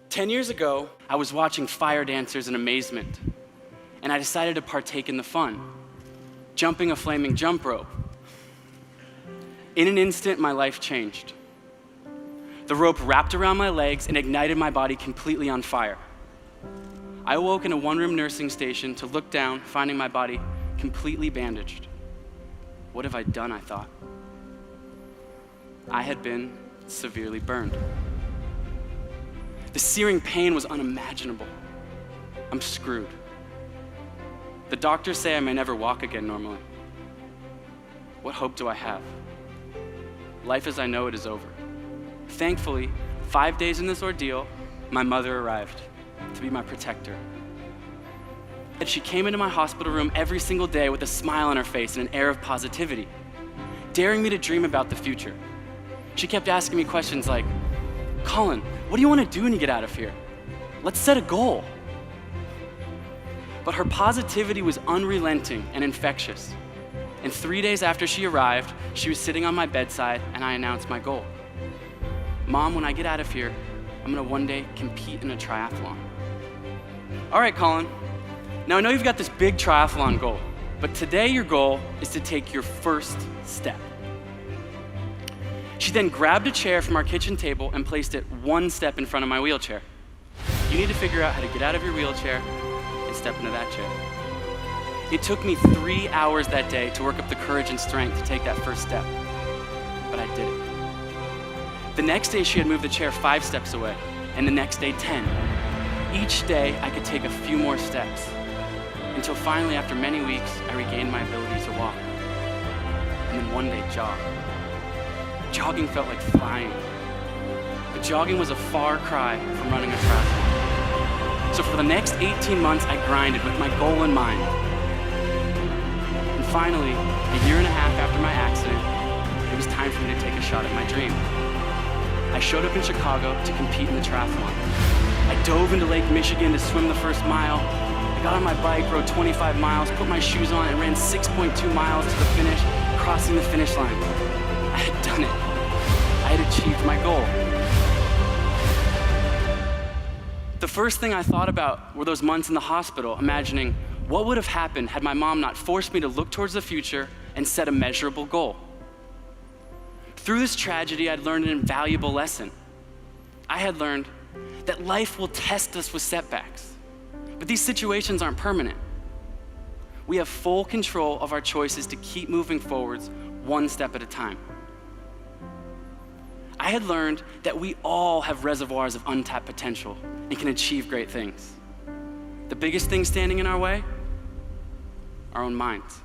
10 years ago, I was watching fire dancers in amazement, and I decided to partake in the fun, jumping a flaming jump rope. In an instant, my life changed. The rope wrapped around my legs and ignited my body completely on fire. I awoke in a one-room nursing station to look down, finding my body completely bandaged. What have I done, I thought. I had been severely burned. The searing pain was unimaginable. I'm screwed. The doctors say I may never walk again normally. What hope do I have? Life as I know it is over. Thankfully, 5 days in this ordeal, my mother arrived to be my protector. And she came into my hospital room every single day with a smile on her face and an air of positivity, daring me to dream about the future. She kept asking me questions like, "Colin, what do you want to do when you get out of here? Let's set a goal." But her positivity was unrelenting and infectious. And 3 days after she arrived, she was sitting on my bedside and I announced my goal. "Mom, when I get out of here, I'm gonna one day compete in a triathlon." "All right, Colin, now I know you've got this big triathlon goal, but today your goal is to take your first step." She then grabbed a chair from our kitchen table and placed it one step in front of my wheelchair. "You need to figure out how to get out of your wheelchair and step into that chair." It took me 3 hours that day to work up the courage and strength to take that first step, but I did it. The next day she had moved the chair 5 steps away, and the next day 10. Each day I could take a few more steps, until finally after many weeks I regained my ability to walk, and then one day jog. Jogging felt like flying, but jogging was a far cry from running a triathlon. So for the next 18 months, I grinded with my goal in mind. And finally, a year and a half after my accident, it was time for me to take a shot at my dream. I showed up in Chicago to compete in the triathlon. I dove into Lake Michigan to swim the first mile. I got on my bike, rode 25 miles, put my shoes on, and ran 6.2 miles to the finish, crossing the finish line. I had done it. I had achieved my goal. The first thing I thought about were those months in the hospital, imagining what would have happened had my mom not forced me to look towards the future and set a measurable goal. Through this tragedy, I'd learned an invaluable lesson. I had learned that life will test us with setbacks, but these situations aren't permanent. We have full control of our choices to keep moving forwards one step at a time. I had learned that we all have reservoirs of untapped potential and can achieve great things. The biggest thing standing in our way? Our own minds.